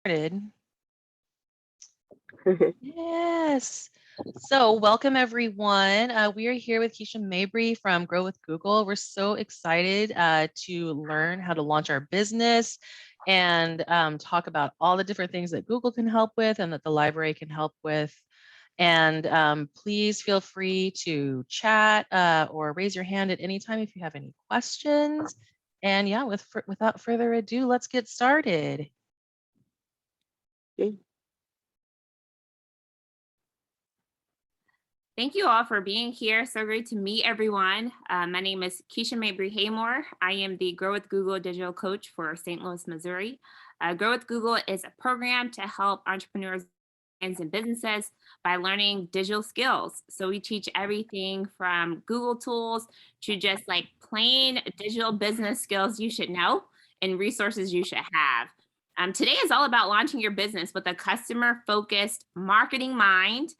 Started. Yes. So welcome everyone. We are here with Keisha Mabry from Grow with Google. We're so excited to learn how to launch our business and talk about all the different things that Google can help with and that the library can help with. And please feel free to chat or raise your hand at any time if you have any questions. And yeah, without further ado, let's get started. Thank you all for being here. So great to meet everyone. My name is Keisha Mabry Haymore. I am the Grow with Google digital coach for St. Louis, Missouri. Grow with Google is a program to help entrepreneurs and businesses by learning digital skills. So we teach everything from Google tools to just like plain digital business skills you should know and resources you should have. Today is all about launching your business with a customer-focused marketing mind.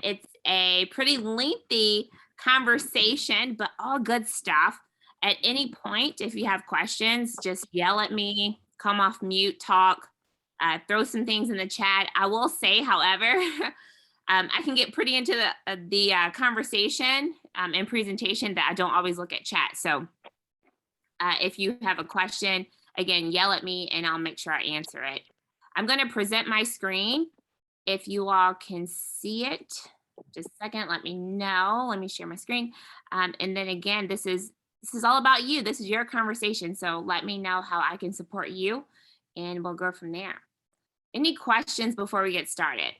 It's a pretty lengthy conversation, but all good stuff. At any point, if you have questions, just yell at me, come off mute, talk, throw some things in the chat. I will say, however, I can get pretty into the conversation and presentation that I don't always look at chat. So if you have a question, again, yell at me and I'll make sure I answer it. I'm going to present my screen. If you all can see it, just a second, let me know. Let me share my screen. And then again, this is all about you. This is your conversation. So let me know how I can support you and we'll go from there. Any questions before we get started?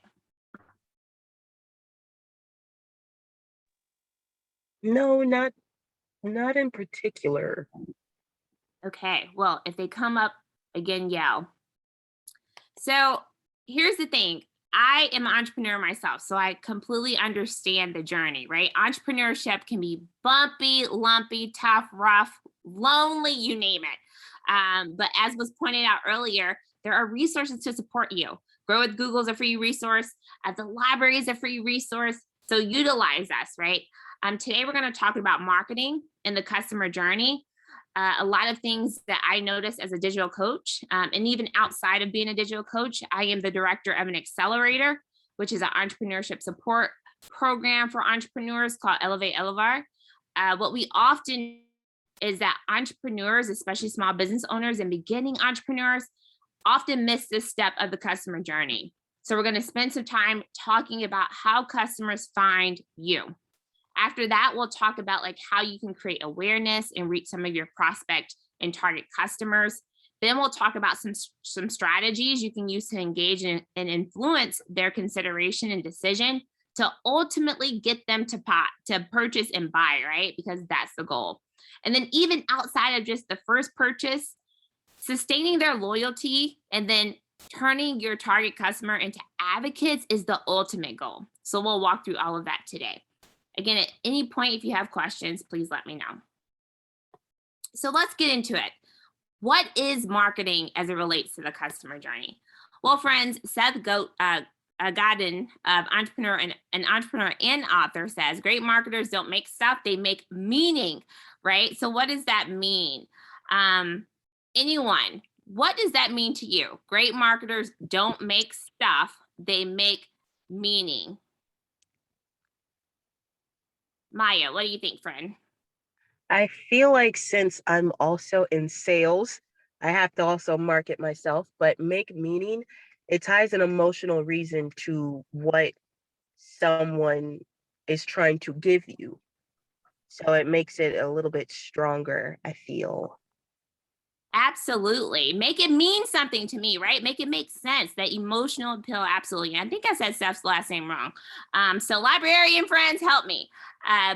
No, not in particular. Okay, well, if they come up, again, yell. So here's the thing. I am an entrepreneur myself, so I completely understand the journey, right? Entrepreneurship can be bumpy, lumpy, tough, rough, lonely, you name it. But as was pointed out earlier, there are resources to support you. Grow with Google is a free resource. The library is a free resource. So utilize us, right? Today we're going to talk about marketing and the customer journey. A lot of things that I notice as a digital coach, and even outside of being a digital coach, I am the director of an accelerator, which is an entrepreneurship support program for entrepreneurs called Elevate Elevar. What we often is that entrepreneurs, especially small business owners and beginning entrepreneurs, often miss this step of the customer journey. So we're going to spend some time talking about how customers find you. After that, we'll talk about like how you can create awareness and reach some of your prospect and target customers. Then we'll talk about some strategies you can use to engage and influence their consideration and decision to ultimately get them to purchase and buy, right? Because that's the goal. And then even outside of just the first purchase, sustaining their loyalty and then turning your target customer into advocates is the ultimate goal. So we'll walk through all of that today. Again, at any point, if you have questions, please let me know. So let's get into it. What is marketing as it relates to the customer journey? Well, friends, Seth Godin, entrepreneur and author, says, great marketers don't make stuff, they make meaning, right? So what does that mean? Anyone, what does that mean to you? Great marketers don't make stuff, they make meaning. Maya, what do you think, friend? I feel like since I'm also in sales, I have to also market myself, but make meaning, it ties an emotional reason to what someone is trying to give you. So it makes it a little bit stronger, I feel. Absolutely. Make it mean something to me, right? Make it make sense. That emotional appeal, absolutely. I think I said Steph's last name wrong. So librarian friends, help me.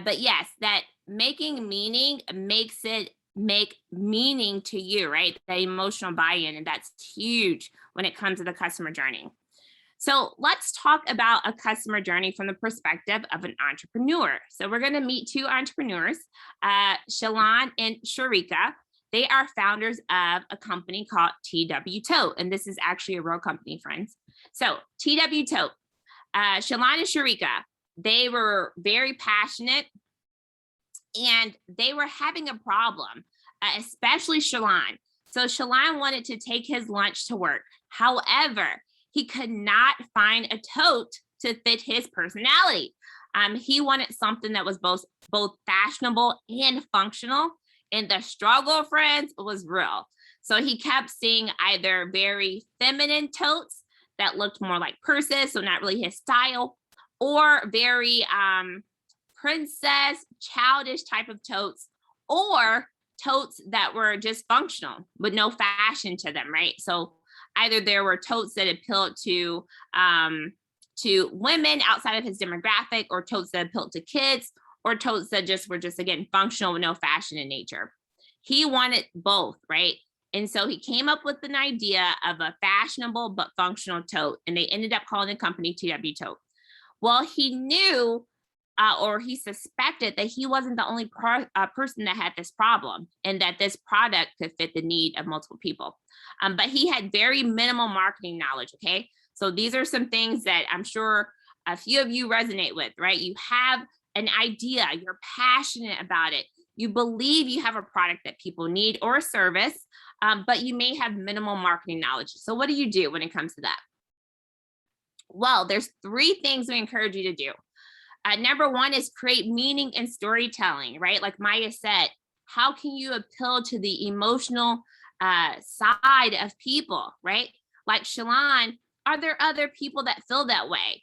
But yes, that making meaning makes it make meaning to you, right? That emotional buy-in, and that's huge when it comes to the customer journey. So let's talk about a customer journey from the perspective of an entrepreneur. So we're going to meet two entrepreneurs, Shalon and Sharika. They are founders of a company called Tote, and this is actually a real company, friends. So Tote, Shalon and Sharika, they were very passionate and they were having a problem, especially Shalon. So Shalon wanted to take his lunch to work. However, he could not find a tote to fit his personality. He wanted something that was both fashionable and functional, and the struggle, friends, was real. So he kept seeing either very feminine totes that looked more like purses, so not really his style, or very princess, childish type of totes, or totes that were just functional with no fashion to them, right? So either there were totes that appealed to women outside of his demographic, or totes that appealed to kids, or totes that were again functional with no fashion in nature. He wanted both, right? And so he came up with an idea of a fashionable but functional tote, and they ended up calling the company TW Tote. Well, he knew or he suspected that he wasn't the only person that had this problem, and that this product could fit the need of multiple people. But he had very minimal marketing knowledge, okay? So these are some things that I'm sure a few of you resonate with, right? You have an idea, you're passionate about it, you believe you have a product that people need or a service, but you may have minimal marketing knowledge. So what do you do when it comes to that? Well, there's 3 things we encourage you to do. Number 1 is create meaning and storytelling, right? Like Maya said, how can you appeal to the emotional side of people, right? Like Shalon, are there other people that feel that way?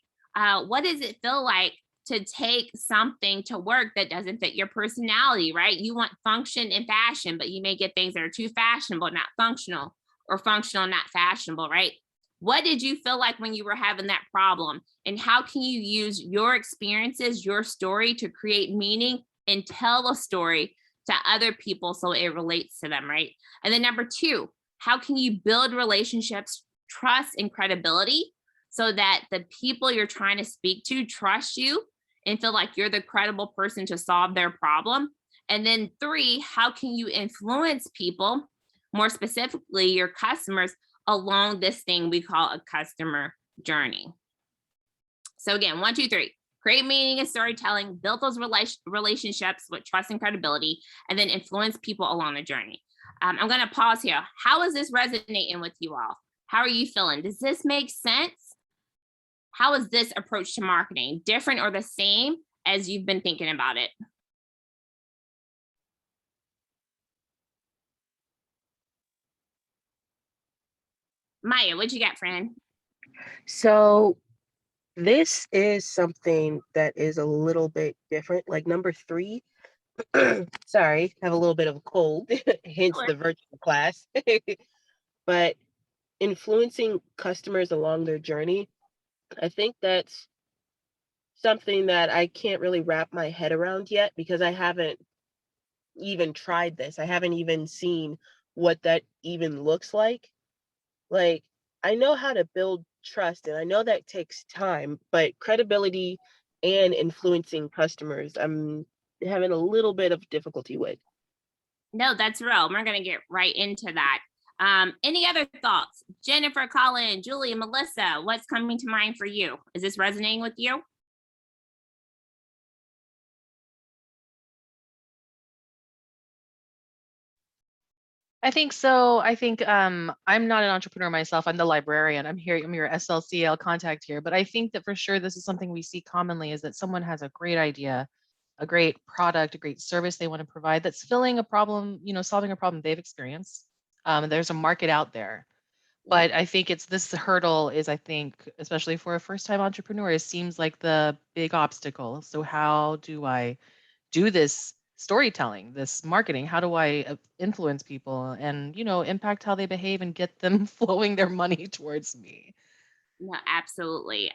What does it feel like to take something to work that doesn't fit your personality, right? You want function and fashion, but you may get things that are too fashionable, not functional, or functional, not fashionable, right? What did you feel like when you were having that problem? And how can you use your experiences, your story, to create meaning and tell a story to other people so it relates to them, right? And then number 2, how can you build relationships, trust, and credibility so that the people you're trying to speak to trust you and feel like you're the credible person to solve their problem? And then 3, how can you influence people, more specifically your customers, along this thing we call a customer journey? So again, 1, 2, 3, create meaning and storytelling, build those relationships with trust and credibility, and then influence people along the journey. I'm going to pause here. How is this resonating with you all? How are you feeling? Does this make sense? How is this approach to marketing different or the same as you've been thinking about it? Maya, what'd you get, friend? So this is something that is a little bit different. Like number 3, sorry, have a little bit of a cold, hence Sure. the virtual class. But influencing customers along their journey, I think that's something that I can't really wrap my head around yet, because I haven't even tried this. I haven't even seen what that even looks like. Like, I know how to build trust, and I know that takes time, but credibility and influencing customers, I'm having a little bit of difficulty with. No, that's real. We're going to get right into that. Any other thoughts? Jennifer, Colin, Julie, Melissa, what's coming to mind for you? Is this resonating with you? I think so. I think I'm not an entrepreneur myself. I'm the librarian. I'm here. I'm your SLCL contact here. But I think that for sure this is something we see commonly, is that someone has a great idea, a great product, a great service they want to provide that's filling a problem, solving a problem they've experienced. There's a market out there. But I think it's this hurdle is, I think, especially for a first-time entrepreneur, it seems like the big obstacle. So how do I do this storytelling, this marketing? How do I influence people and, impact how they behave and get them flowing their money towards me? No, absolutely.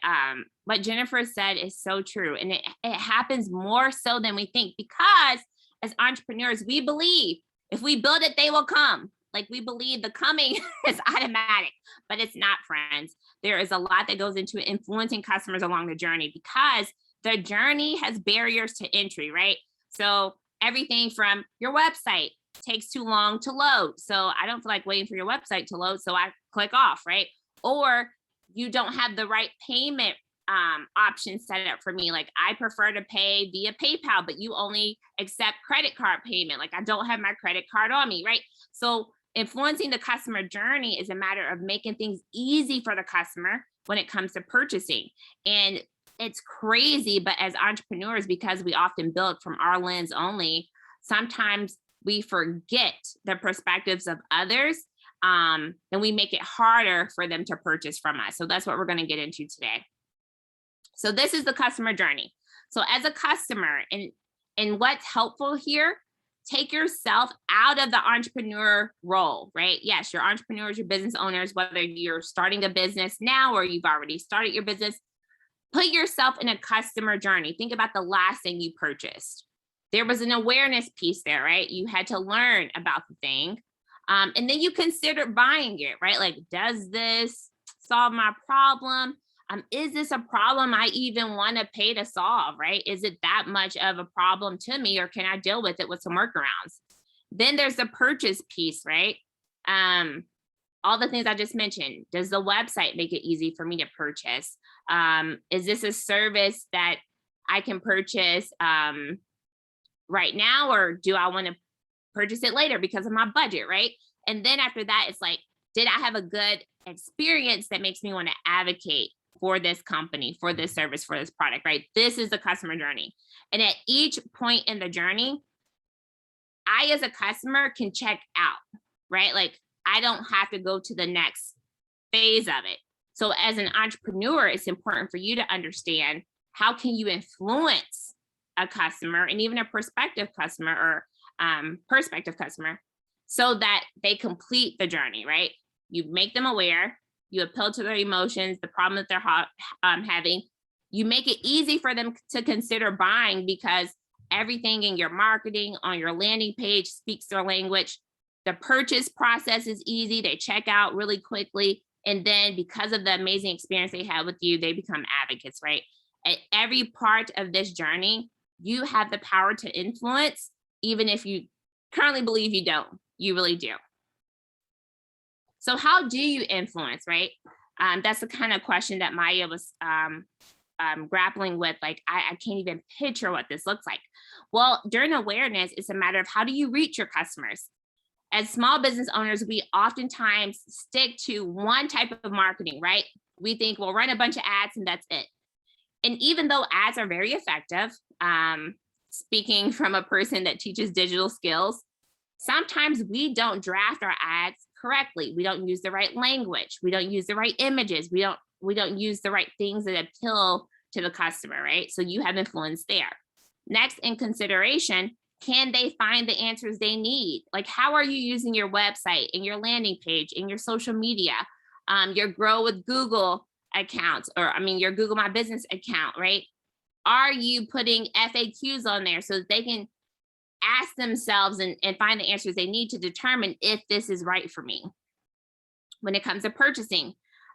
What Jennifer said is so true. And it happens more so than we think, because as entrepreneurs, we believe if we build it, they will come. Like, we believe the coming is automatic, but it's not, friends. There is a lot that goes into influencing customers along the journey, because the journey has barriers to entry, right? So everything from your website takes too long to load. So I don't feel like waiting for your website to load, so I click off, right? Or you don't have the right payment option set up for me. Like, I prefer to pay via PayPal, but you only accept credit card payment. Like, I don't have my credit card on me, right? So Influencing the customer journey is a matter of making things easy for the customer when it comes to purchasing. And it's crazy, but as entrepreneurs, because we often build from our lens only, sometimes we forget the perspectives of others, and we make it harder for them to purchase from us. So that's what we're going to get into today. So this is the customer journey. So as a customer, and what's helpful here, take yourself out of the entrepreneur role, right? Yes, you're entrepreneurs, you're business owners, whether you're starting a business now or you've already started your business. Put yourself in a customer journey. Think about the last thing you purchased. There was an awareness piece there, right? You had to learn about the thing. And then you consider buying it, right? Like, does this solve my problem? Is this a problem I even want to pay to solve, right? Is it that much of a problem to me, or can I deal with it with some workarounds? Then there's the purchase piece, right? All the things I just mentioned. Does the website make it easy for me to purchase? Is this a service that I can purchase right now, or do I want to purchase it later because of my budget, right? And then after that, it's like, did I have a good experience that makes me want to advocate for this company, for this service, for this product, right? This is the customer journey. And at each point in the journey, I, as a customer, can check out, right? Like, I don't have to go to the next phase of it. So as an entrepreneur, it's important for you to understand, how can you influence a customer, and even a prospective customer, or prospective customer, so that they complete the journey, right? You make them aware, you appeal to their emotions, the problem that they're having. You make it easy for them to consider buying, because everything in your marketing, on your landing page, speaks their language. The purchase process is easy. They check out really quickly. And then because of the amazing experience they have with you, they become advocates, right? At every part of this journey, you have the power to influence, even if you currently believe you don't. You really do. So how do you influence, right? That's the kind of question that Maya was grappling with. Like, I can't even picture what this looks like. Well, during awareness, it's a matter of, how do you reach your customers? As small business owners, we oftentimes stick to one type of marketing, right? We think we'll run a bunch of ads and that's it. And even though ads are very effective, speaking from a person that teaches digital skills, sometimes we don't draft our ads correctly. We don't use the right language. We don't use the right images. We don't use the right things that appeal to the customer, right? So you have influence there. Next, in consideration, can they find the answers they need? Like, how are you using your website and your landing page and your social media, your Grow with Google accounts, or your Google My Business account, right? Are you putting FAQs on there so that they can ask themselves and find the answers they need to determine if this is right for me? When it comes to purchasing,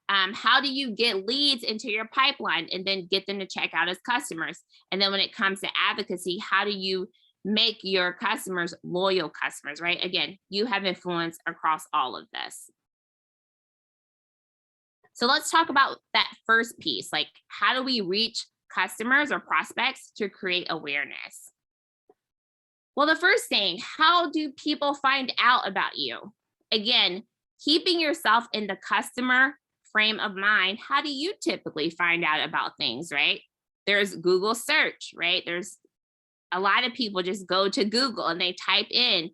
how do you get leads into your pipeline and then get them to check out as customers? And then when it comes to advocacy, how do you make your customers loyal customers, right? Again, you have influence across all of this. So let's talk about that first piece. Like, how do we reach customers or prospects to create awareness? Well, the first thing, how do people find out about you? Again, keeping yourself in the customer frame of mind, how do you typically find out about things, right? There's Google search, right? There's a lot of people just go to Google and they type in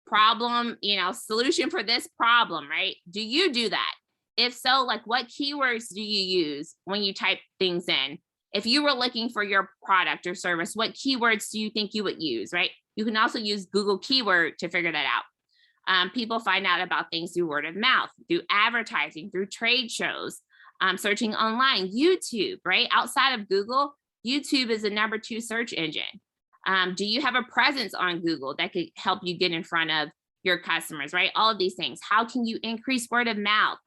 problem, solution for this problem, right? Do you do that? If so, like, what keywords do you use when you type things in? If you were looking for your product or service, what keywords do you think you would use, right? You can also use Google keyword to figure that out. People find out about things through word of mouth, through advertising, through trade shows, searching online, YouTube, right? Outside of Google, YouTube is the #2 search engine. Do you have a presence on Google that could help you get in front of your customers, right? All of these things. How can you increase word of mouth?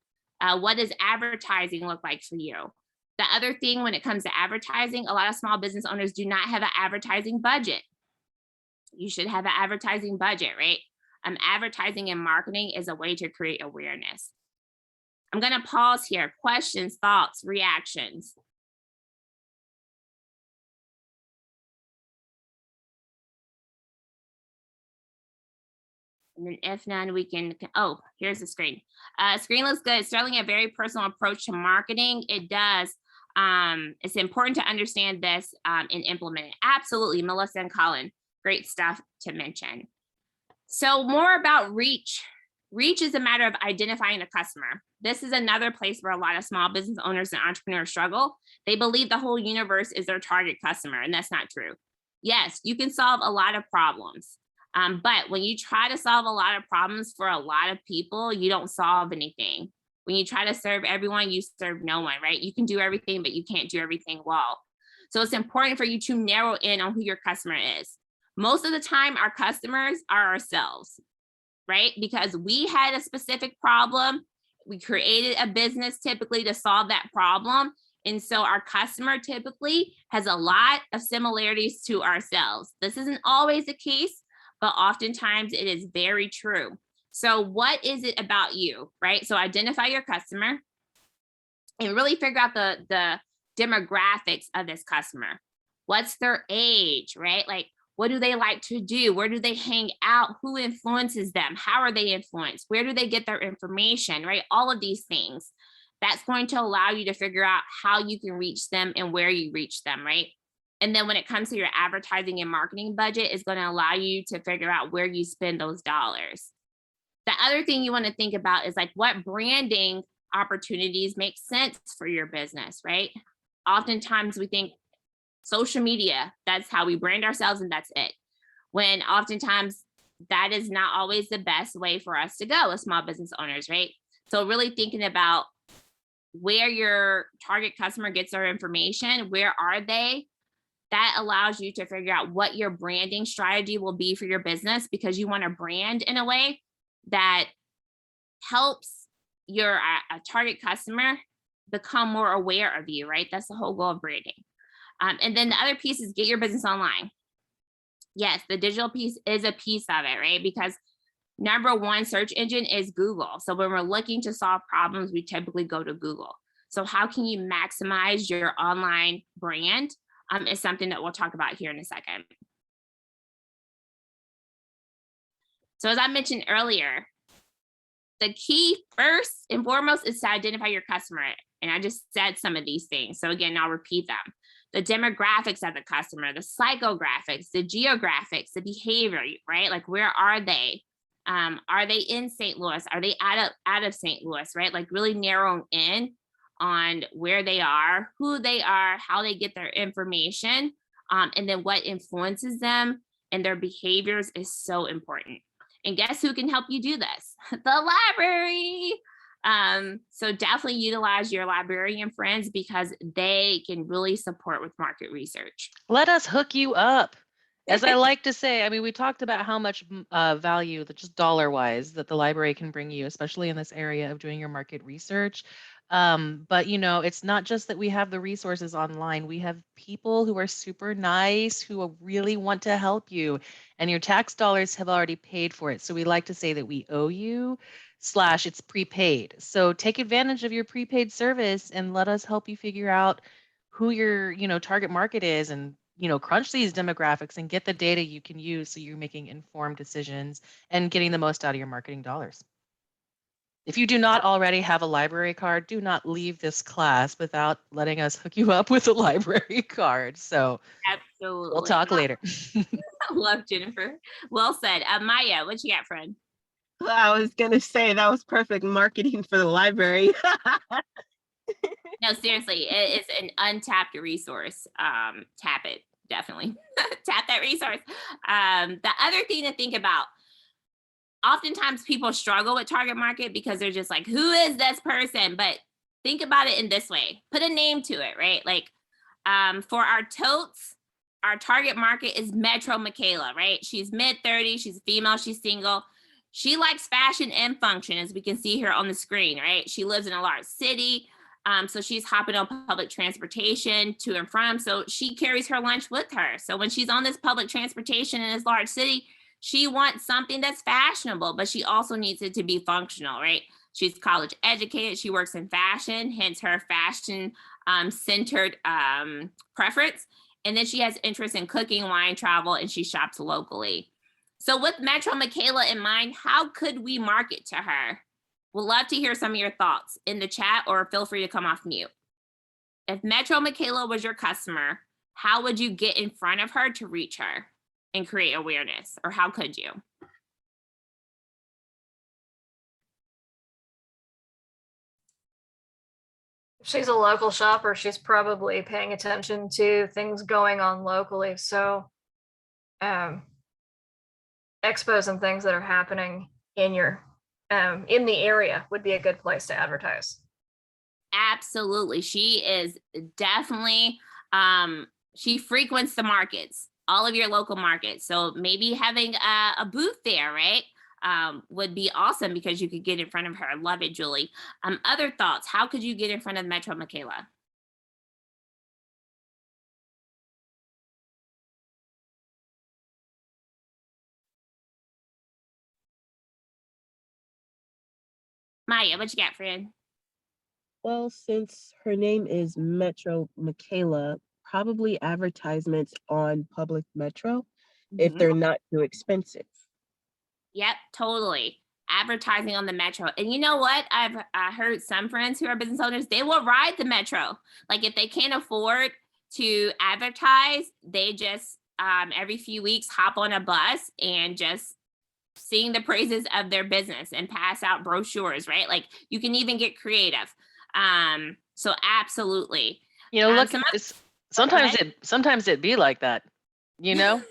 What does advertising look like for you? The other thing, when it comes to advertising, a lot of small business owners do not have an advertising budget. You should have an advertising budget, right? Advertising and marketing is a way to create awareness. I'm going to pause here. Questions, thoughts, reactions. And then if none, we can, oh, here's the screen. Screen looks good. Certainly a very personal approach to marketing. It does. It's important to understand this and implement it. Absolutely, Melissa and Colin, great stuff to mention. So more about reach. Reach is a matter of identifying a customer. This is another place where a lot of small business owners and entrepreneurs struggle. They believe the whole universe is their target customer, and that's not true. Yes, you can solve a lot of problems. But when you try to solve a lot of problems for a lot of people, you don't solve anything. When you try to serve everyone, you serve no one, right? You can do everything, but you can't do everything well. So it's important for you to narrow in on who your customer is. Most of the time, our customers are ourselves, right? Because we had a specific problem. We created a business typically to solve that problem. And so our customer typically has a lot of similarities to ourselves. This isn't always the case, but oftentimes it is very true. So what is it about you, right? So identify your customer and really figure out the demographics of this customer. What's their age, right? Like, what do they like to do? Where do they hang out? Who influences them? How are they influenced? Where do they get their information, right? All of these things. That's going to allow you to figure out how you can reach them and where you reach them, right? And then when it comes to your advertising and marketing budget, is going to allow you to figure out where you spend those dollars. The other thing you want to think about is like what branding opportunities make sense for your business, right? Oftentimes we think social media, that's how we brand ourselves and that's it. When oftentimes that is not always the best way for us to go as small business owners, right? So really thinking about where your target customer gets their information, where are they? That allows you to figure out what your branding strategy will be for your business, because you want to brand in a way that helps your target customer become more aware of you, right? That's the whole goal of branding. And then the other piece is get your business online. Yes, the digital piece is a piece of it, right? Because number one search engine is Google. So when we're looking to solve problems, we typically go to Google. So how can you maximize your online brand is something that we'll talk about here in a second. So as I mentioned earlier, the key first and foremost is to identify your customer. And I just said some of these things. So again, I'll repeat them. The demographics of the customer, the psychographics, the geographics, the behavior, right? Like where are they? Are they in St. Louis? Are they out of St. Louis, right? Like really narrowing in on where they are, who they are, how they get their information, and then what influences them and their behaviors is so important. And guess who can help you do this? The library. So definitely utilize your librarian friends because they can really support with market research. Let us hook you up. As I like to say, I mean, we talked about how much value, that just dollar wise, that the library can bring you, especially in this area of doing your market research. But you know, it's not just that we have the resources online. We have people who are super nice, who really want to help you, and your tax dollars have already paid for it. So we like to say that we owe you / it's prepaid. So take advantage of your prepaid service and let us help you figure out who your, you know, target market is, and you know, crunch these demographics and get the data you can use so you're making informed decisions and getting the most out of your marketing dollars. If you do not already have a library card, do not leave this class without letting us hook you up with a library card. So absolutely, we'll talk later. Love Jennifer. Well said. Maya, what you got, friend? I was gonna say that was perfect marketing for the library. No, seriously, it is an untapped resource. Tap it, definitely. Tap that resource. The other thing to think about, oftentimes people struggle with target market because they're just like, who is this person? But think about it in this way. Put a name to it, right? Like for our totes, our target market is Metro Michaela, right? She's mid-30s, she's a female, she's single. She likes fashion and function, as we can see here on the screen, right? She lives in a large city. So she's hopping on public transportation to and from. So she carries her lunch with her. So when she's on this public transportation in this large city, she wants something that's fashionable, but she also needs it to be functional, right? She's college educated. She works in fashion, hence her fashion centered preference. And then she has interest in cooking, wine, travel, and she shops locally. So with Metro Michaela in mind, how could we market to her? We'd love to hear some of your thoughts in the chat, or feel free to come off mute. If Metro Michaela was your customer, how would you get in front of her to reach her and create awareness? Or how could you? If she's a local shopper, she's probably paying attention to things going on locally. So expos and things that are happening in your in the area would be a good place to advertise. Absolutely. She is definitely, she frequents the markets, all of your local markets. So maybe having a booth there, right? Would be awesome, because you could get in front of her. Love it, Julie. Other thoughts? How could you get in front of Metro Michaela? Maya, what you got, friend? Well, since her name is Metro Michaela, probably advertisements on public metro if they're not too expensive. Yep, totally. Advertising on the metro. And you know what? I've heard some friends who are business owners, they will ride the metro. Like if they can't afford to advertise, they just every few weeks hop on a bus and just sing the praises of their business and pass out brochures, right? Like you can even get creative. So absolutely. You know, look, Sometimes sometimes it be like that, you know?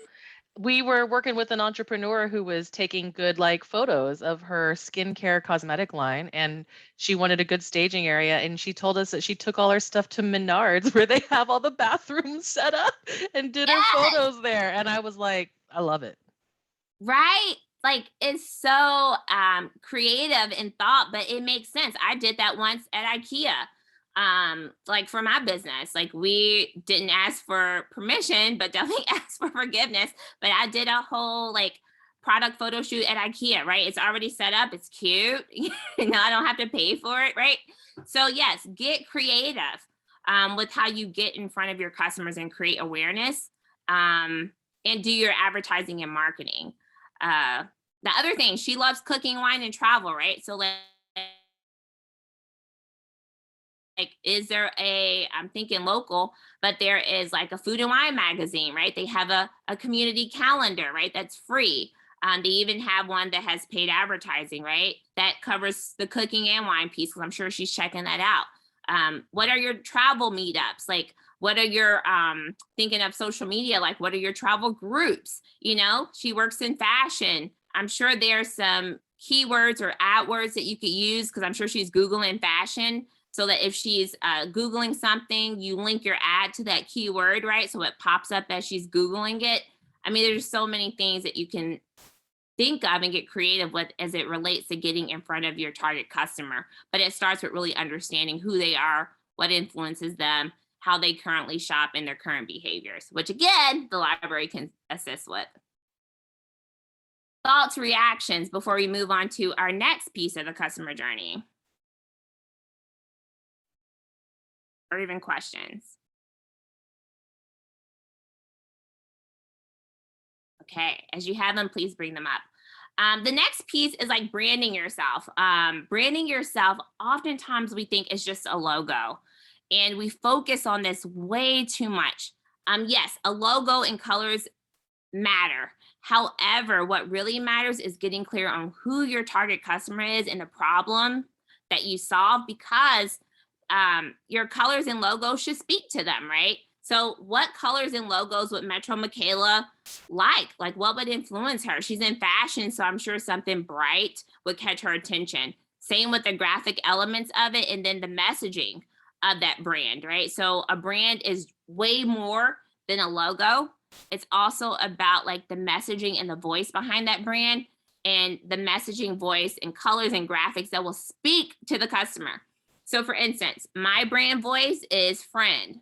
We were working with an entrepreneur who was taking good like photos of her skincare cosmetic line, and she wanted a good staging area. And she told us that she took all her stuff to Menards, where they have all the bathrooms set up, and did her photos there. And I was like, I love it. Right? Like it's so creative in thought, but it makes sense. I did that once at IKEA. Like for my business, like we didn't ask for permission, but definitely asked for forgiveness. But I did a whole like product photo shoot at IKEA, right? It's already set up, it's cute. I don't have to pay for it, right? So yes, get creative with how you get in front of your customers and create awareness, and do your advertising and marketing. The other thing, she loves cooking, wine, and travel, right? So like, is there I'm thinking local, but there is like a food and wine magazine, right? They have a community calendar, right? That's free. They even have one that has paid advertising, right? That covers the cooking and wine piece, because I'm sure she's checking that out. What are your travel meetups? Like, what are your, thinking of social media, like what are your travel groups? You know, she works in fashion. I'm sure there's some keywords or AdWords that you could use, because I'm sure she's Googling fashion. So that if she's Googling something, you link your ad to that keyword, right? So it pops up as she's Googling it. I mean, there's so many things that you can think of and get creative with as it relates to getting in front of your target customer. But it starts with really understanding who they are, what influences them, how they currently shop, and their current behaviors, which again, the library can assist with. Thoughts, reactions before we move on to our next piece of the customer journey? Or even questions? Okay, as you have them, please bring them up. The next piece is like branding yourself. Branding yourself, oftentimes we think is just a logo, and we focus on this way too much. Yes, a logo and colors matter. However, what really matters is getting clear on who your target customer is and the problem that you solve, because your colors and logos should speak to them, right? So what colors and logos would Metro Michaela like? Like what would influence her? She's in fashion, so I'm sure something bright would catch her attention. Same with the graphic elements of it, and then the messaging of that brand, right? So a brand is way more than a logo. It's also about like the messaging and the voice behind that brand, and the messaging, voice, and colors and graphics that will speak to the customer. So for instance, my brand voice is friend.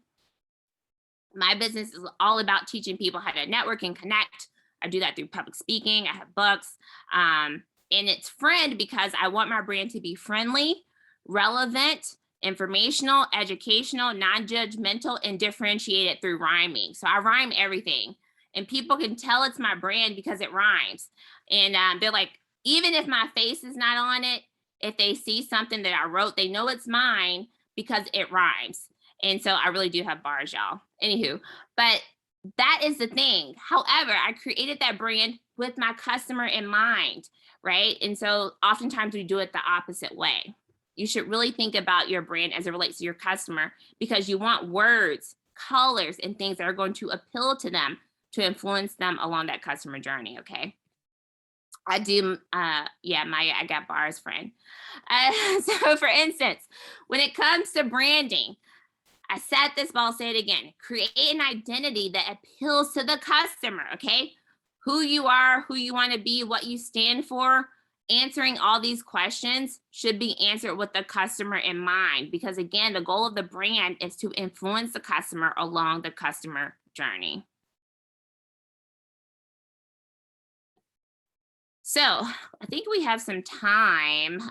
My business is all about teaching people how to network and connect. I do that through public speaking. I have books. And it's friend because I want my brand to be friendly, relevant, informational, educational, non-judgmental, and differentiated through rhyming. So I rhyme everything. And people can tell it's my brand because it rhymes. And they're like, even if my face is not on it, if they see something that I wrote, they know it's mine because it rhymes. And so I really do have bars, y'all. Anywho, but that is the thing. However, I created that brand with my customer in mind, right? And so oftentimes we do it the opposite way. You should really think about your brand as it relates to your customer, because you want words, colors, and things that are going to appeal to them to influence them along that customer journey, okay? I do, yeah, Maya, I got bars, friend. So for instance, when it comes to branding, I said this, but I'll say it again. Create an identity that appeals to the customer, okay? Who you are, who you want to be, what you stand for. Answering all these questions should be answered with the customer in mind, because again, the goal of the brand is to influence the customer along the customer journey. So I think we have some time.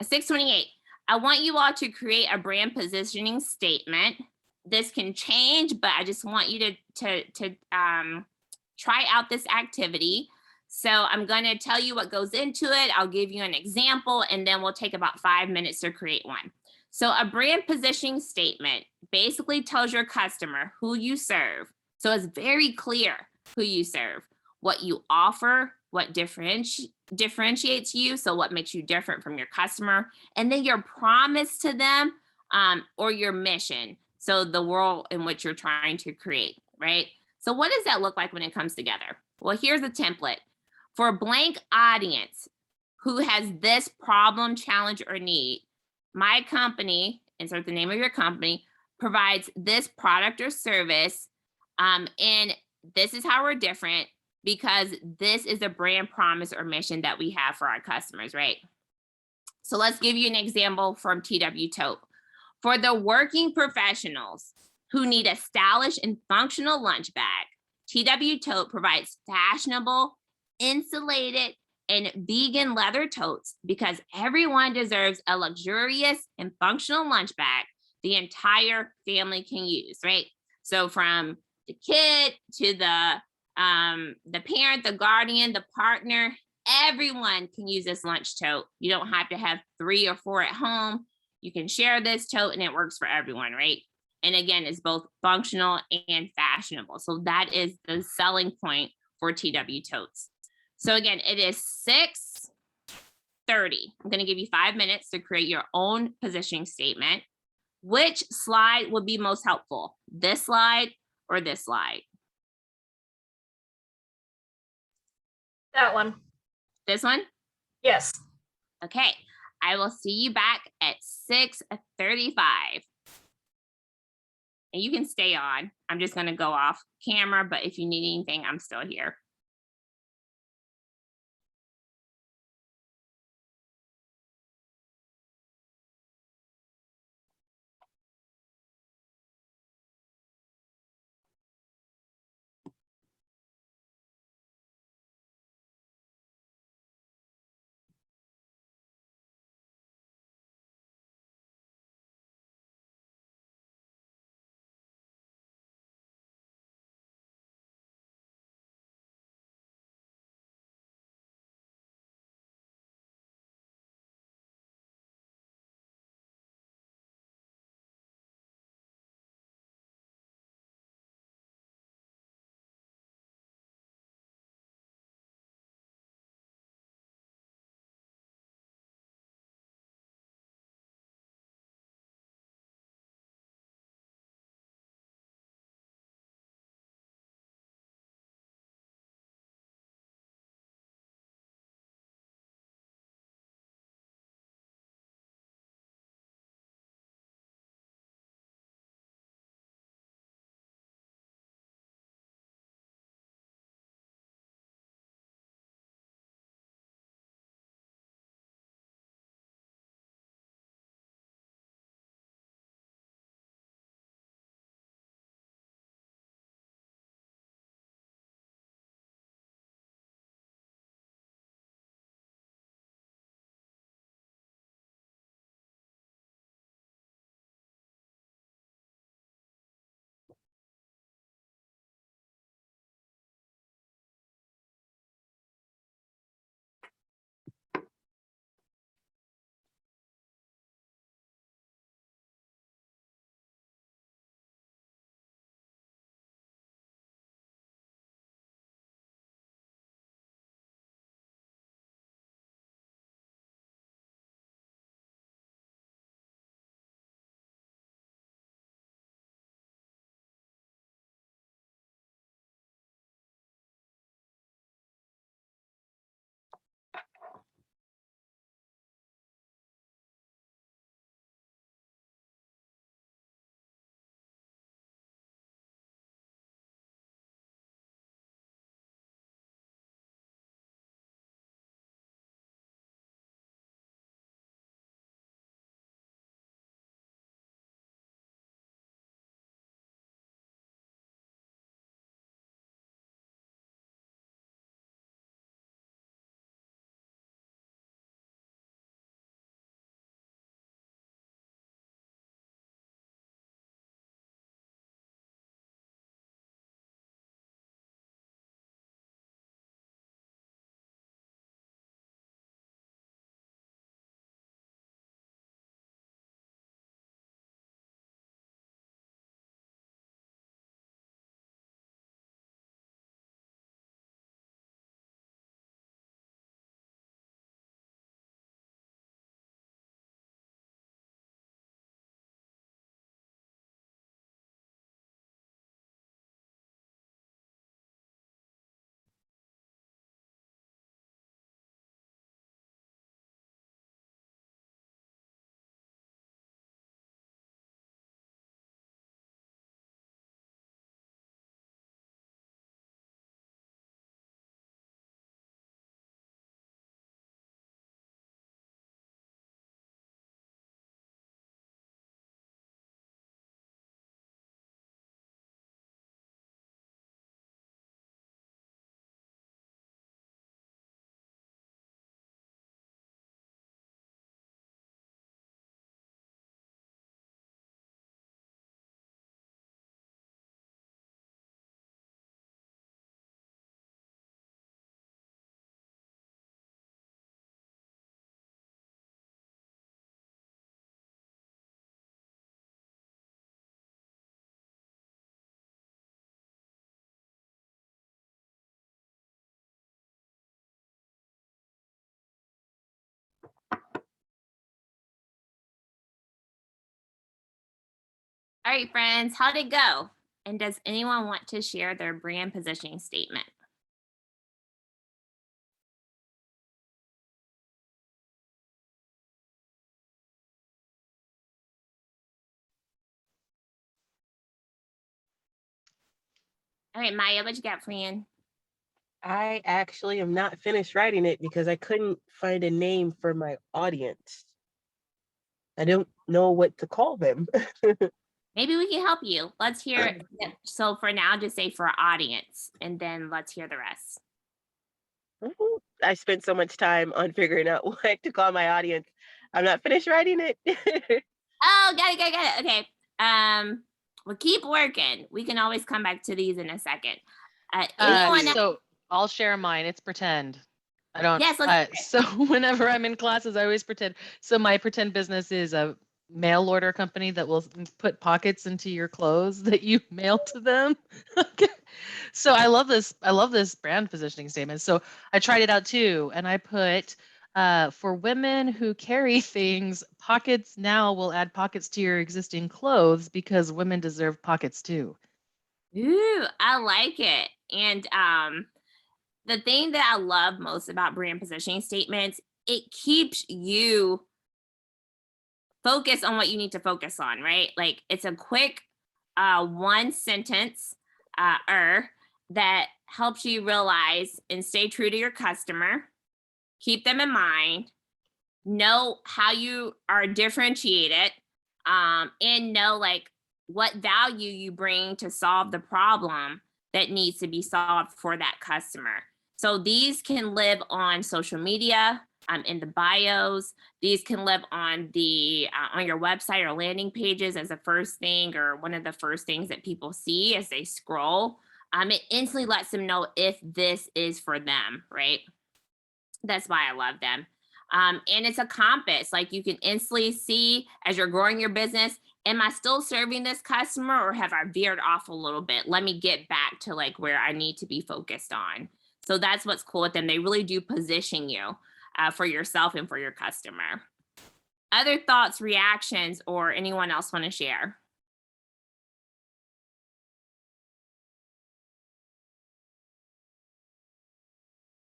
6:28. I want you all to create a brand positioning statement. This can change, but I just want you to try out this activity. So I'm going to tell you what goes into it. I'll give you an example, and then we'll take about 5 minutes to create one. So a brand positioning statement basically tells your customer who you serve. So it's very clear who you serve, what you offer, what differentiates you, so what makes you different from your customer, and then your promise to them, or your mission, so the world in which you're trying to create, right? So what does that look like when it comes together? Well, here's a template. For a blank audience who has this problem, challenge, or need, my company, insert the name of your company, provides this product or service, and this is how we're different, because this is a brand promise or mission that we have for our customers, right? So let's give you an example from TW Tote. For the working professionals who need a stylish and functional lunch bag, TW Tote provides fashionable, insulated, and vegan leather totes, because everyone deserves a luxurious and functional lunch bag the entire family can use, right? So from the kid to the parent, the guardian, the partner, everyone can use this lunch tote. You don't have to have 3 or 4 at home. You can share this tote and it works for everyone, right? And again, it's both functional and fashionable. So that is the selling point for TW Totes. So again, it is 6:30. I'm going to give you 5 minutes to create your own positioning statement. Which slide would be most helpful? This slide or this slide? That one. This one? Yes. Okay. I will see you back at 6:35. And you can stay on. I'm just going to go off camera, but if you need anything, I'm still here. All right, friends, how'd it go? And does anyone want to share their brand positioning statement? All right, Maya, what you got, friend? I actually am not finished writing it because I couldn't find a name for my audience. I don't know what to call them. Maybe we can help you. Let's hear it. So for now, just say for audience, and then let's hear the rest. I spent so much time on figuring out what to call my audience. I'm not finished writing it. Oh, got it. Okay. Well, keep working. We can always come back to these in a second. Anyone else? So I'll share mine. It's pretend. I don't. Yes, So whenever I'm in classes, I always pretend. So my pretend business is a mail order company that will put pockets into your clothes that you mail to them. Okay. So I love this. I love this brand positioning statement. So I tried it out too, and I put for women who carry things, pockets now will add pockets to your existing clothes because women deserve pockets too. Ooh, I like it. And the thing that I love most about brand positioning statements, it keeps you focused on what you need to focus on, right? Like it's a quick one sentence that helps you realize and stay true to your customer, keep them in mind, know how you are differentiated, and know like what value you bring to solve the problem that needs to be solved for that customer. So these can live on social media, in the bios. These can live on the on your website or landing pages as a first thing or one of the first things that people see as they scroll. It instantly lets them know if this is for them, right? That's why I love them. And it's a compass. Like you can instantly see as you're growing your business, am I still serving this customer or have I veered off a little bit? Let me get back to like where I need to be focused on. So that's what's cool with them. They really do position you for yourself and for your customer. Other thoughts, reactions, or anyone else want to share?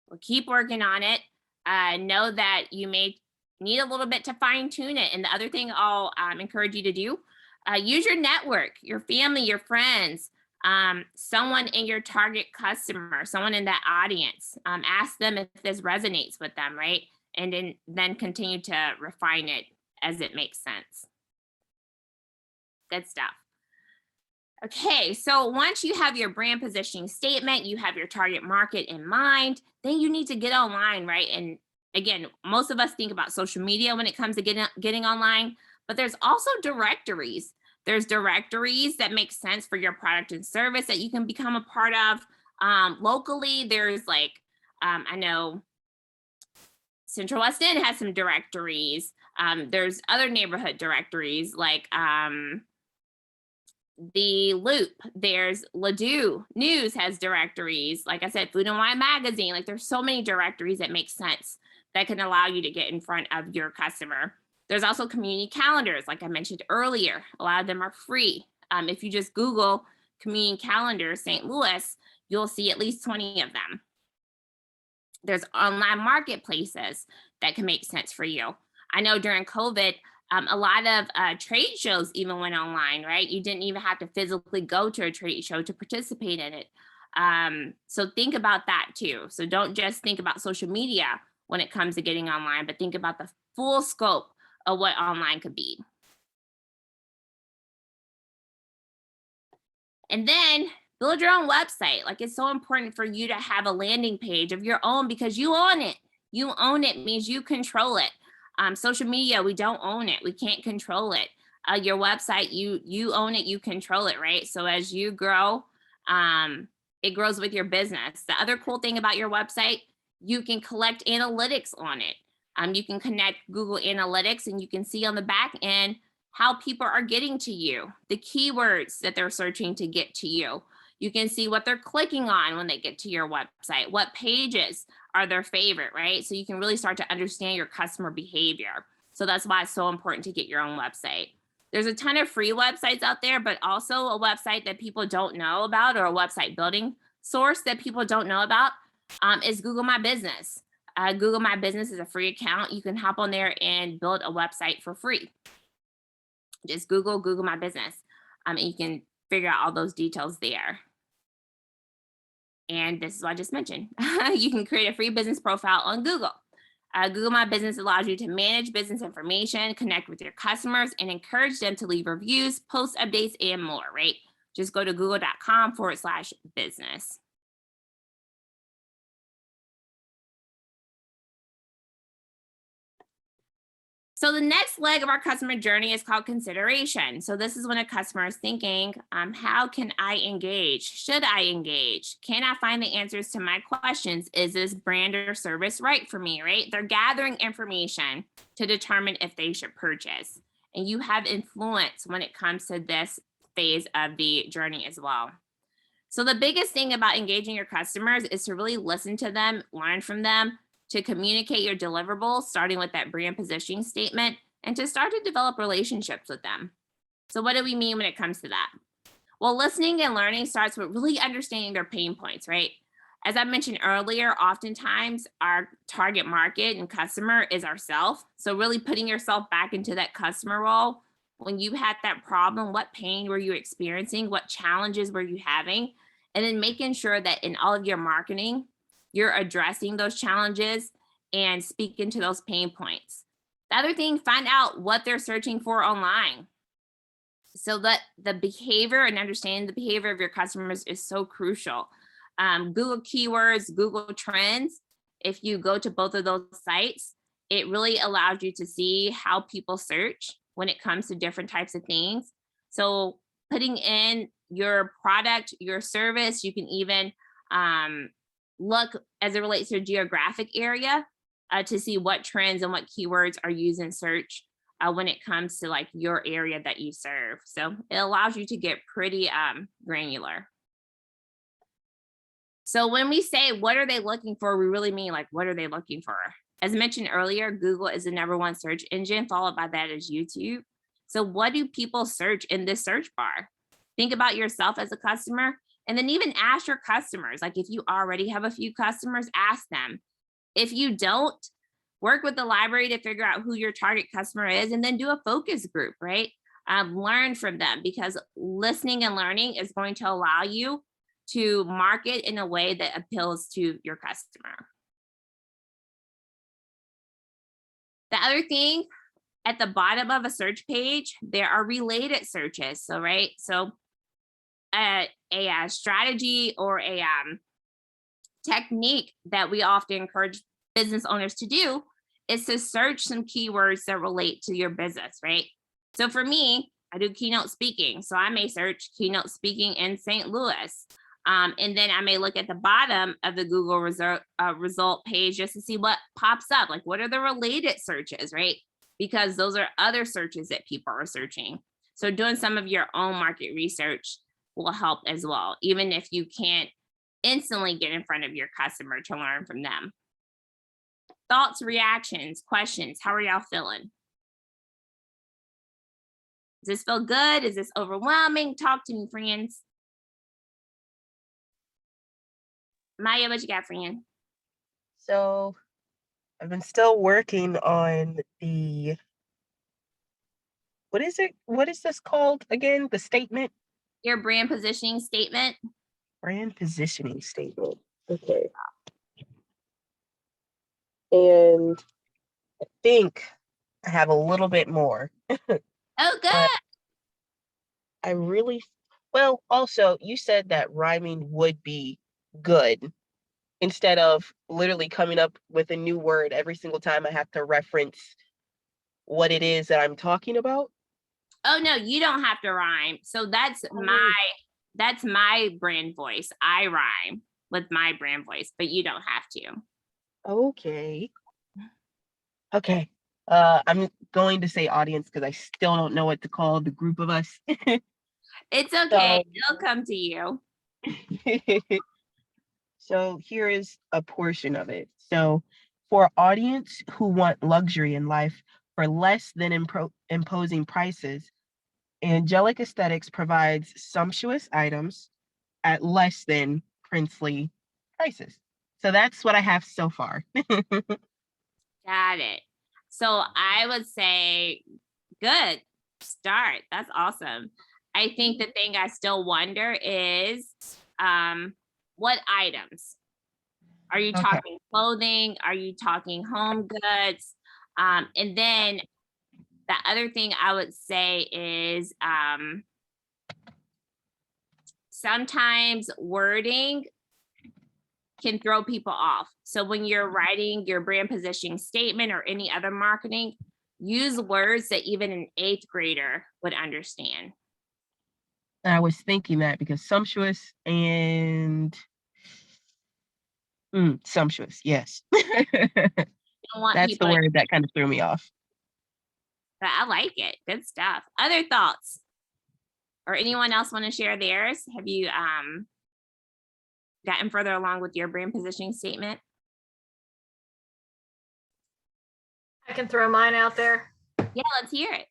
Well, keep working on it. Know that you may need a little bit to fine tune it. And the other thing I'll encourage you to do, use your network, your family, your friends, someone in your target customer, someone in that audience. Ask them if this resonates with them, right? And then continue to refine it as it makes sense. Good stuff. Okay, so once you have your brand positioning statement, you have your target market in mind, then you need to get online, right? And again, most of us think about social media when it comes to getting online, but there's also directories. There's directories that make sense for your product and service that you can become a part of. Locally, there's like, I know Central West End has some directories. There's other neighborhood directories like the Loop, there's Ladue News has directories. Like I said, Food and Wine Magazine, like there's so many directories that make sense that can allow you to get in front of your customer. There's also community calendars, like I mentioned earlier. A lot of them are free. If you just Google community calendar St. Louis, you'll see at least 20 of them. There's online marketplaces that can make sense for you. I know during COVID, a lot of trade shows even went online, right? You didn't even have to physically go to a trade show to participate in it. So think about that too. So don't just think about social media when it comes to getting online, but think about the full scope of what online could be. And then build your own website. Like it's so important for you to have a landing page of your own because you own it. You own it means you control it. Social media, we don't own it. We can't control it. Your website, you own it, you control it, right? So as you grow, it grows with your business. The other cool thing about your website, you can collect analytics on it. You can connect Google Analytics and you can see on the back end how people are getting to you, the keywords that they're searching to get to you. You can see what they're clicking on when they get to your website, what pages are their favorite, right? So you can really start to understand your customer behavior. So that's why it's so important to get your own website. There's a ton of free websites out there, but also a website that people don't know about, or a website building source that people don't know about, is Google My Business. Google My Business is a free account. You can hop on there and build a website for free. Just Google My Business, and you can figure out all those details there. And this is what I just mentioned. You can create a free business profile on Google. Google My Business allows you to manage business information, connect with your customers, and encourage them to leave reviews, post updates, and more, right? Just go to google.com/business. So the next leg of our customer journey is called consideration. So this is when a customer is thinking, how can I engage? Should I engage? Can I find the answers to my questions? Is this brand or service right for me, right? They're gathering information to determine if they should purchase. And you have influence when it comes to this phase of the journey as well. So the biggest thing about engaging your customers is to really listen to them, learn from them, to communicate your deliverables, starting with that brand positioning statement, and to start to develop relationships with them. So what do we mean when it comes to that? Well, listening and learning starts with really understanding their pain points, right? As I mentioned earlier, oftentimes our target market and customer is ourselves. So really putting yourself back into that customer role. When you had that problem, what pain were you experiencing? What challenges were you having? And then making sure that in all of your marketing, you're addressing those challenges and speaking to those pain points. The other thing, find out what they're searching for online. So that the behavior and understanding the behavior of your customers is so crucial. Google keywords, Google Trends, if you go to both of those sites, it really allows you to see how people search when it comes to different types of things. So putting in your product, your service, you can even look as it relates to a geographic area to see what trends and what keywords are used in search when it comes to like your area that you serve. So it allows you to get pretty granular. So when we say, what are they looking for? We really mean like, what are they looking for? As mentioned earlier, Google is the #1 search engine, followed by that is YouTube. So what do people search in this search bar? Think about yourself as a customer, and then even ask your customers. Like if you already have a few customers, ask them. If you don't, work with the library to figure out who your target customer is, and then do a focus group, right? Learn from them, because listening and learning is going to allow you to market in a way that appeals to your customer. The other thing, at the bottom of a search page, there are related searches. So, right, so a strategy or a technique that we often encourage business owners to do is to search some keywords that relate to your business, right? So for me, I do keynote speaking. So I may search keynote speaking in St. Louis. And then I may look at the bottom of the Google result page just to see what pops up. Like, what are the related searches, right? Because those are other searches that people are searching. So doing some of your own market research will help as well, even if you can't instantly get in front of your customer to learn from them. Thoughts, reactions, questions. How are y'all feeling? Does this feel good? Is this overwhelming? Talk to me, friends. Maya, what you got, friend? So I've been still working on the, what is it? What is this called again? The statement? Your brand positioning statement. Brand positioning statement. Okay. And I think I have a little bit more. Oh, good. But I really, well, also, you said that rhyming would be good instead of literally coming up with a new word every single time I have to reference what it is that I'm talking about. Oh no, you don't have to rhyme. So that's my brand voice. I rhyme with my brand voice, but you don't have to. Okay. Okay. I'm going to say audience because I still don't know what to call the group of us. It's okay. It'll come to you. So here is a portion of it. So for audience who want luxury in life for less than imposing prices, Angelic Aesthetics provides sumptuous items at less than princely prices. So that's what I have so far. Got it. So I would say, good start. That's awesome. I think the thing I still wonder is, what items? Are you Okay. talking clothing? Are you talking home goods? And then the other thing I would say is, sometimes wording can throw people off. So when you're writing your brand positioning statement or any other marketing, use words that even an 8th grader would understand. I was thinking that because sumptuous and sumptuous, yes. You don't want That's the people to, word that kind of threw me off. but I like it. Good stuff. Other thoughts? Or anyone else want to share theirs? Have you gotten further along with your brand positioning statement? I can throw mine out there. Yeah, let's hear it.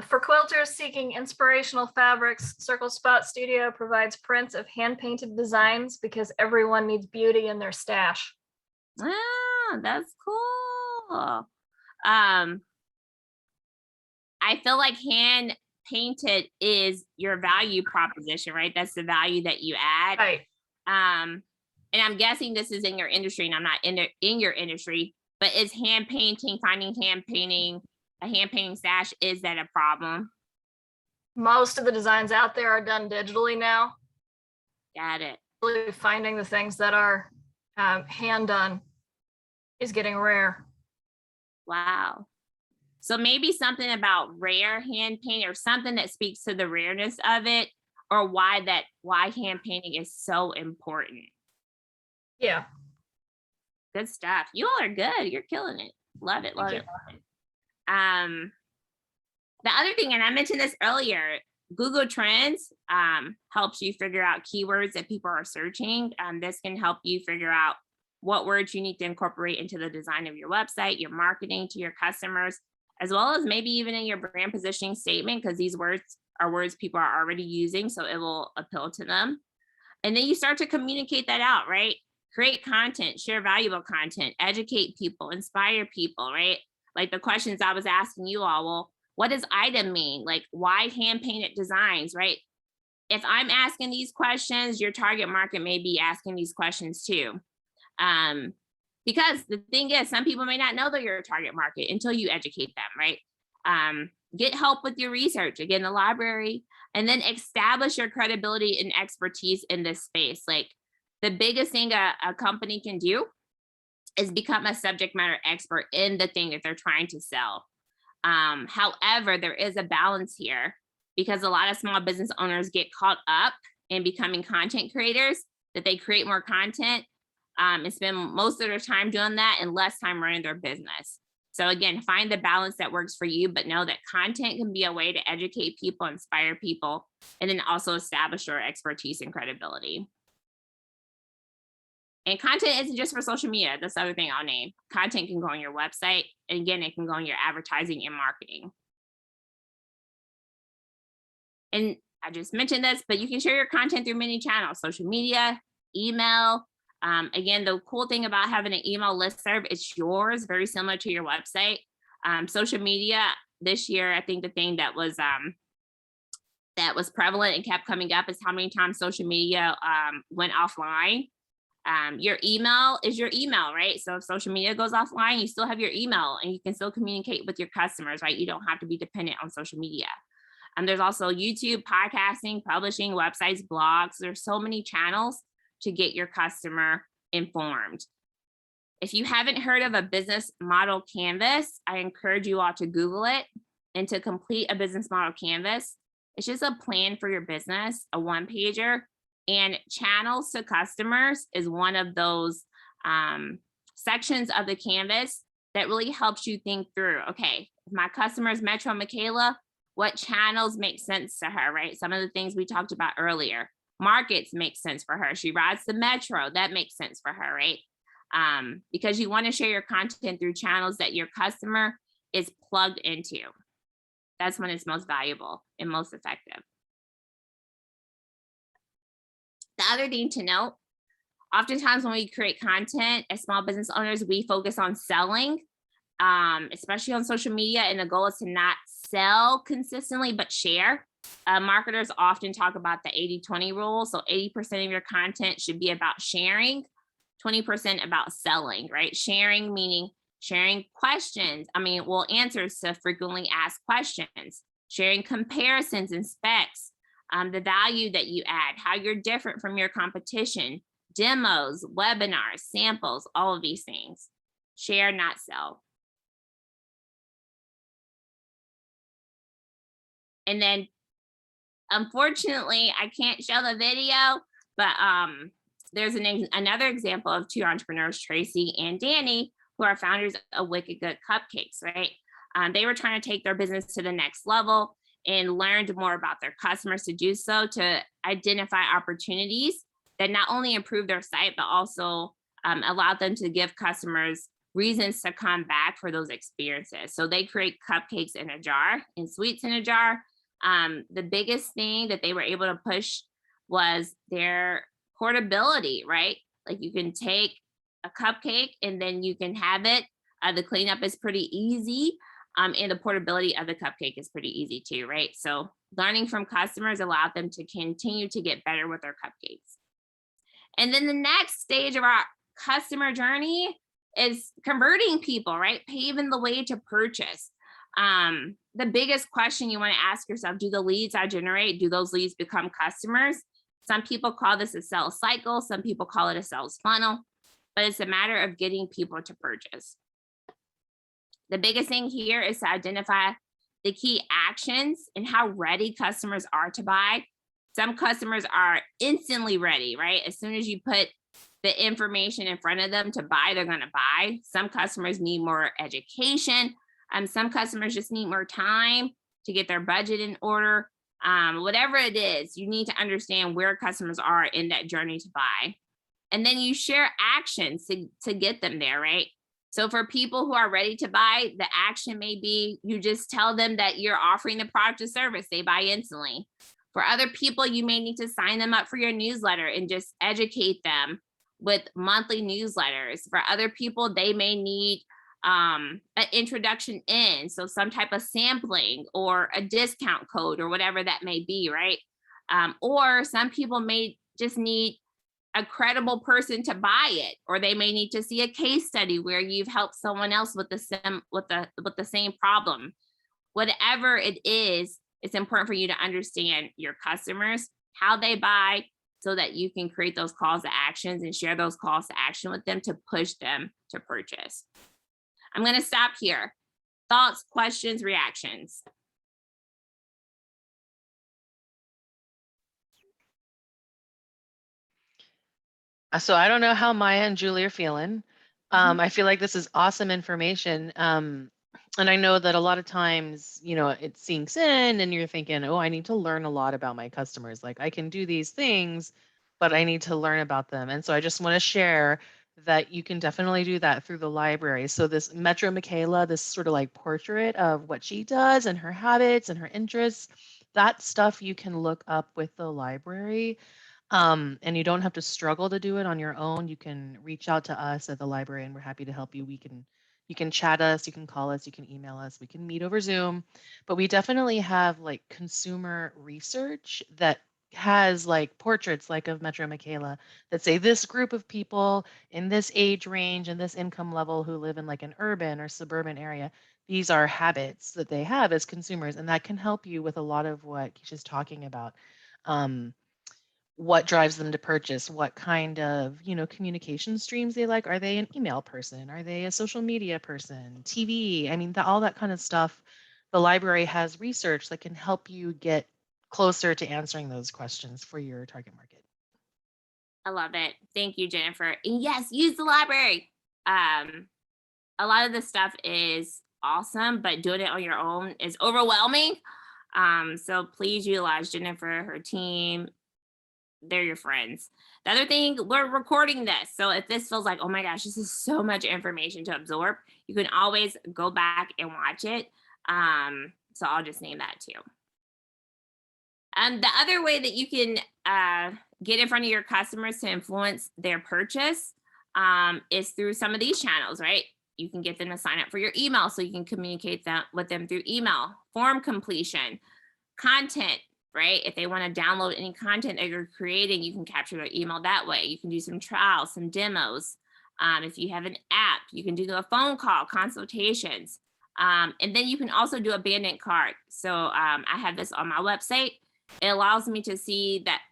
For quilters seeking inspirational fabrics, Circle Spot Studio provides prints of hand-painted designs because everyone needs beauty in their stash. Ah, that's cool. I feel like hand painted is your value proposition, right? That's the value that you add. Right. And I'm guessing this is in your industry, and I'm not in your industry, but is hand painting, finding a hand painting stash, is that a problem? Most of the designs out there are done digitally now. Got it. Really finding the things that are hand done is getting rare. Wow. So maybe something about rare hand paint, or something that speaks to the rareness of it, or why hand painting is so important. Yeah. Good stuff. You all are good. You're killing it. Love it. Love Thank it. The other thing, and I mentioned this earlier, Google Trends helps you figure out keywords that people are searching. This can help you figure out what words you need to incorporate into the design of your website, your marketing to your customers, as well as maybe even in your brand positioning statement, because these words are words people are already using, so it will appeal to them. And then you start to communicate that out, right? Create content, share valuable content, educate people, inspire people, right? Like the questions I was asking you all, well, what does item mean? Like, why hand painted designs, right? If I'm asking these questions, your target market may be asking these questions too. Because the thing is, some people may not know they're your target market until you educate them, right? Get help with your research, again, the library, and then establish your credibility and expertise in this space. Like, the biggest thing a company can do is become a subject matter expert in the thing that they're trying to sell. However, there is a balance here, because a lot of small business owners get caught up in becoming content creators, that they create more content and spend most of their time doing that and less time running their business. So again, find the balance that works for you, but know that content can be a way to educate people, inspire people, and then also establish your expertise and credibility. And content isn't just for social media. That's the other thing I'll name. Content can go on your website. And again, it can go on your advertising and marketing. And I just mentioned this, but you can share your content through many channels: social media, email. Again, the cool thing about having an email listserv, it's yours, very similar to your website. Social media this year, I think the thing that was prevalent and kept coming up is how many times social media went offline. Your email is your email, right? So if social media goes offline, you still have your email and you can still communicate with your customers, right? You don't have to be dependent on social media. There's also YouTube, podcasting, publishing, websites, blogs. There's so many channels to get your customer informed. If you haven't heard of a business model canvas, I encourage you all to Google it and to complete a business model canvas. It's just a plan for your business, a one-pager. And channels to customers is one of those sections of the canvas that really helps you think through, okay, if my customer is Metro Michaela, what channels make sense to her, right? Some of the things we talked about earlier. Markets make sense for her. She rides the Metro, that makes sense for her, right? Because you want to share your content through channels that your customer is plugged into. That's when it's most valuable and most effective. The other thing to note, oftentimes when we create content as small business owners, we focus on selling, especially on social media. And the goal is to not sell consistently, but share. Marketers often talk about the 80-20 rule. So 80% of your content should be about sharing, 20% about selling, right? Sharing meaning sharing questions. Answers to frequently asked questions, sharing comparisons and specs, the value that you add, how you're different from your competition, demos, webinars, samples, all of these things. Share, not sell. And then, unfortunately, I can't show the video, but there's another example of two entrepreneurs, Tracy and Danny, who are founders of Wicked Good Cupcakes, right? They were trying to take their business to the next level and learned more about their customers to do so, to identify opportunities that not only improve their site, but also allowed them to give customers reasons to come back for those experiences. So they create cupcakes in a jar and sweets in a jar. The biggest thing that they were able to push was their portability, right? Like you can take a cupcake and then you can have it. The cleanup is pretty easy. And the portability of the cupcake is pretty easy too, right? So learning from customers allowed them to continue to get better with their cupcakes. And then the next stage of our customer journey is converting people, right? Paving the way to purchase. The biggest question you want to ask yourself, do the leads I generate, do those leads become customers? Some people call this a sales cycle. Some people call it a sales funnel, but it's a matter of getting people to purchase. The biggest thing here is to identify the key actions and how ready customers are to buy. Some customers are instantly ready, right? As soon as you put the information in front of them to buy, they're going to buy. Some customers need more education. Some customers just need more time to get their budget in order. Whatever it is, you need to understand where customers are in that journey to buy. And then you share actions to get them there, right? So for people who are ready to buy, the action may be you just tell them that you're offering the product or service, they buy instantly. For other people, you may need to sign them up for your newsletter and just educate them with monthly newsletters. For other people, they may need an introduction in, so some type of sampling or a discount code or whatever that may be, right? Or some people may just need a credible person to buy it, or they may need to see a case study where you've helped someone else with the same problem. Whatever it is, it's important for you to understand your customers, how they buy, so that you can create those calls to actions and share those calls to action with them to push them to purchase. I'm going to stop here. Thoughts, questions, reactions. So I don't know how Maya and Julie are feeling. I feel like this is awesome information. And I know that a lot of times, it sinks in and you're thinking, oh, I need to learn a lot about my customers. Like I can do these things, but I need to learn about them. And so I just want to share that you can definitely do that through the library. So this Metro Michaela, this sort of like portrait of what she does and her habits and her interests, that stuff you can look up with the library. And you don't have to struggle to do it on your own. You can reach out to us at the library and we're happy to help you. You can chat us, you can call us, you can email us, we can meet over Zoom. But we definitely have like consumer research that has like portraits like of Metro Michaela that say this group of people in this age range and this income level who live in like an urban or suburban area. These are habits that they have as consumers, and that can help you with a lot of what Keisha's talking about. What drives them to purchase, what kind of communication streams they like. Are they an email person, are they a social media person, TV? I mean, all that kind of stuff. The library has research that can help you get closer to answering those questions for your target market. I love it. Thank you, Jennifer. And yes, use the library. A lot of this stuff is awesome, but doing it on your own is overwhelming. So please utilize Jennifer, her team. They're your friends. The other thing, we're recording this. So if this feels like, oh my gosh, this is so much information to absorb, you can always go back and watch it. So I'll just name that too. The other way that you can get in front of your customers to influence their purchase is through some of these channels, right? You can get them to sign up for your email so you can communicate that with them through email, form completion, content, right? If they want to download any content that you're creating, you can capture their email that way. You can do some trials, some demos. If you have an app, you can do a phone call, consultations. And then you can also do abandoned cart. So I have this on my website. It allows me to see that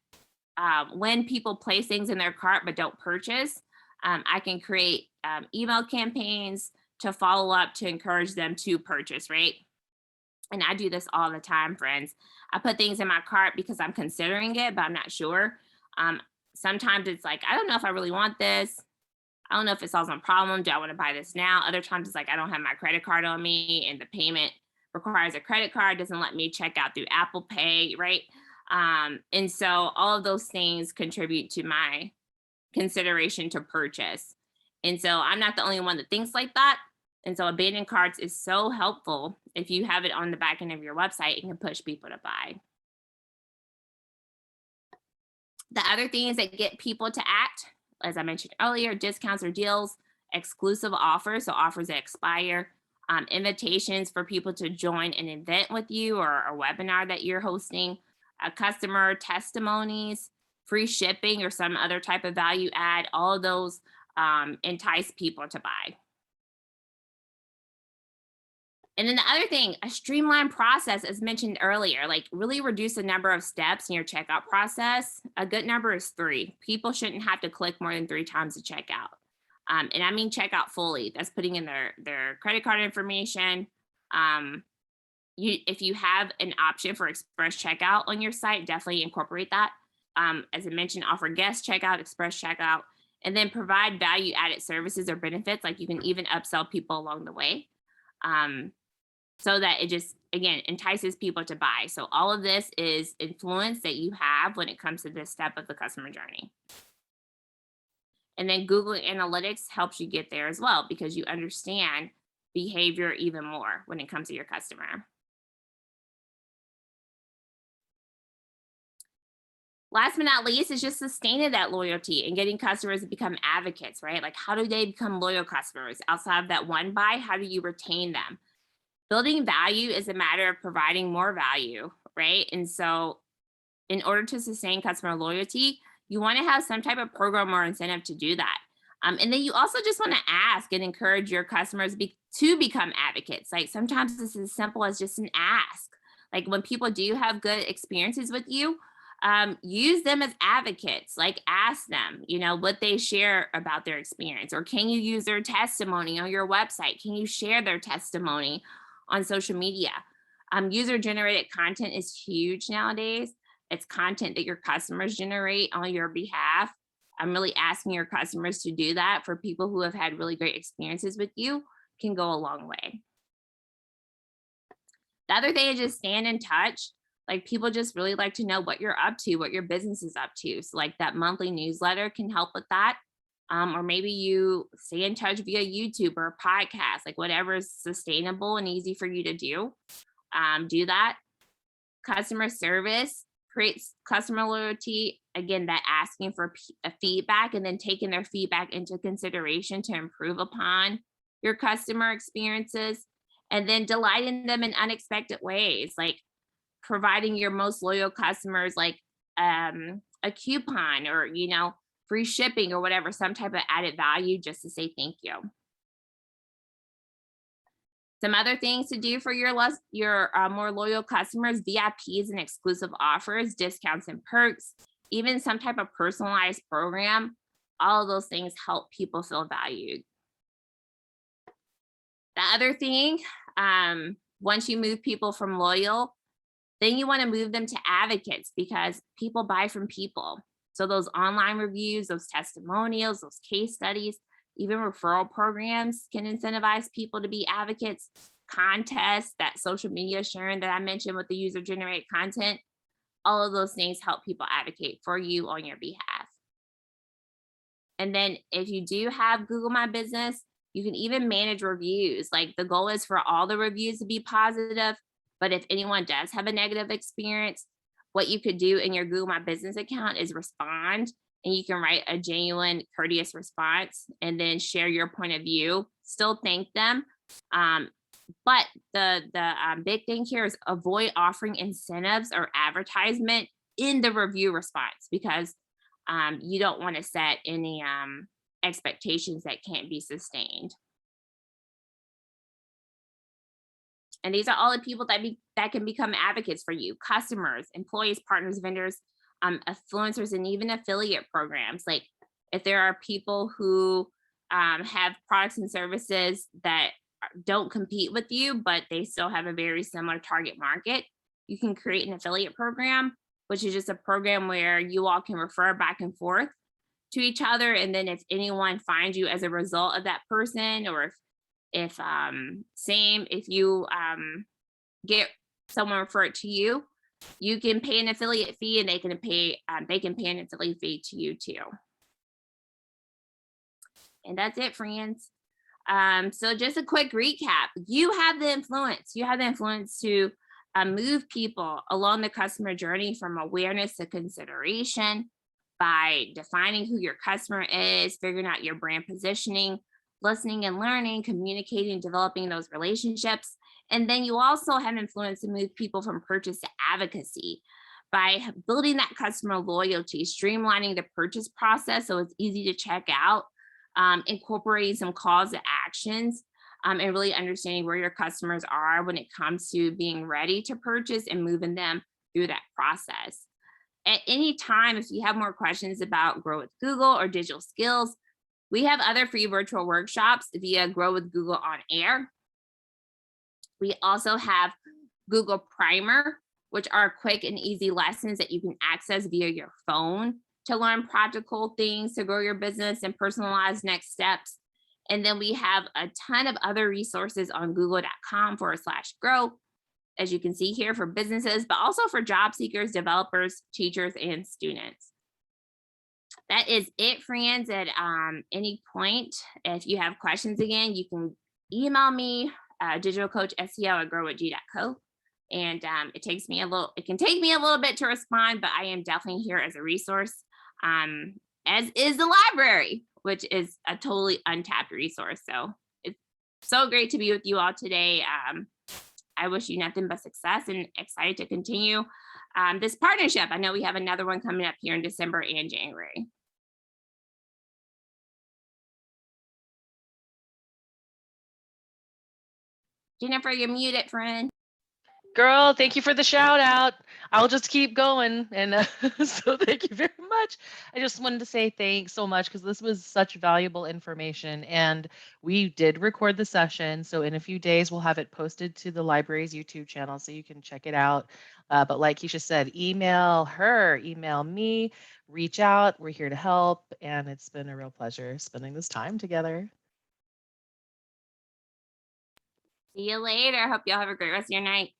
when people place things in their cart but don't purchase, I can create email campaigns to follow up to encourage them to purchase, right? And I do this all the time, friends. I put things in my cart because I'm considering it, but I'm not sure. Sometimes it's like, I don't know if I really want this. I don't know if it solves my problem. Do I want to buy this now? Other times it's like, I don't have my credit card on me and the payment requires a credit card, doesn't let me check out through Apple Pay, right? And so all of those things contribute to my consideration to purchase. And so I'm not the only one that thinks like that. And so abandoned carts is so helpful. If you have it on the back end of your website, it can push people to buy. The other things that get people to act, as I mentioned earlier, discounts or deals, exclusive offers, so offers that expire, invitations for people to join an event with you or a webinar that you're hosting, customer testimonies, free shipping or some other type of value add, all of those entice people to buy. And then the other thing, a streamlined process, as mentioned earlier, like really reduce the number of steps in your checkout process. A good number is 3. People shouldn't have to click more than 3 times to check out. And I mean check out fully. That's putting in their credit card information. If you have an option for express checkout on your site, definitely incorporate that. As I mentioned, offer guest checkout, express checkout, and then provide value added services or benefits. Like you can even upsell people along the way. So that it just, again, entices people to buy. So all of this is influence that you have when it comes to this step of the customer journey. And then Google Analytics helps you get there as well because you understand behavior even more when it comes to your customer. Last but not least is just sustaining that loyalty and getting customers to become advocates, right? Like how do they become loyal customers? Outside of that one buy, how do you retain them? Building value is a matter of providing more value, right? And so in order to sustain customer loyalty, you want to have some type of program or incentive to do that. And then you also just want to ask and encourage your customers to become advocates. Like sometimes it's as simple as just an ask. Like when people do have good experiences with you, use them as advocates, like ask them, what they share about their experience, or can you use their testimony on your website? Can you share their testimony on social media? User generated content is huge nowadays. It's content that your customers generate on your behalf. I'm really asking your customers to do that for people who have had really great experiences with you can go a long way. The other thing is just stand in touch. Like people just really like to know what you're up to, what your business is up to. So like that monthly newsletter can help with that. Or maybe you stay in touch via YouTube or a podcast, like whatever is sustainable and easy for you to do. Do that. Customer service creates customer loyalty. Again, that asking for a feedback and then taking their feedback into consideration to improve upon your customer experiences. And then delighting them in unexpected ways, like providing your most loyal customers like a coupon or, free shipping or whatever, some type of added value just to say thank you. Some other things to do for your more loyal customers, VIPs and exclusive offers, discounts and perks, even some type of personalized program. All of those things help people feel valued. The other thing, once you move people from loyal, then you want to move them to advocates because people buy from people. So those online reviews, those testimonials, those case studies, even referral programs can incentivize people to be advocates. Contests, that social media sharing that I mentioned with the user generated content, all of those things help people advocate for you on your behalf. And then if you do have Google My Business, you can even manage reviews. Like the goal is for all the reviews to be positive, But if anyone does have a negative experience, what you could do in your Google My Business account is respond, and you can write a genuine, courteous response and then share your point of view, still thank them. But the big thing here is avoid offering incentives or advertisement in the review response, because you don't want to set any expectations that can't be sustained. And these are all the people that can become advocates for you: customers, employees, partners, vendors, influencers, and even affiliate programs. Like if there are people who have products and services that don't compete with you, but they still have a very similar target market, you can create an affiliate program, which is just a program where you all can refer back and forth to each other. And then if anyone finds you as a result of that person, or if you get someone referred to you, you can pay an affiliate fee, and they can pay an affiliate fee to you too. And that's it, friends. So just a quick recap. You have the influence. You have the influence to move people along the customer journey from awareness to consideration by defining who your customer is, figuring out your brand positioning, listening and learning, communicating, developing those relationships. And then you also have influence to move people from purchase to advocacy by building that customer loyalty, streamlining the purchase process so it's easy to check out, incorporating some calls to actions, and really understanding where your customers are when it comes to being ready to purchase and moving them through that process. At any time, if you have more questions about Grow with Google or digital skills, we have other free virtual workshops via Grow with Google on Air. We also have Google Primer, which are quick and easy lessons that you can access via your phone to learn practical things to grow your business and personalize next steps. And then we have a ton of other resources on google.com/grow, as you can see here, for businesses, but also for job seekers, developers, teachers, and students. That is it, friends. At any point, if you have questions, again, you can email me, digitalcoachseo@growwithg.co. And it can take me a little bit to respond, but I am definitely here as a resource, as is the library, which is a totally untapped resource. So it's so great to be with you all today. I wish you nothing but success, and excited to continue this partnership. I know we have another one coming up here in December and January. Jennifer, you're muted, friend. Girl, thank you for the shout out. I'll just keep going. And so thank you very much. I just wanted to say thanks so much, because this was such valuable information. And we did record the session. So in a few days, we'll have it posted to the library's YouTube channel so you can check it out. But like Keisha said, email her, email me, reach out. We're here to help. And it's been a real pleasure spending this time together. See you later. Hope y'all have a great rest of your night.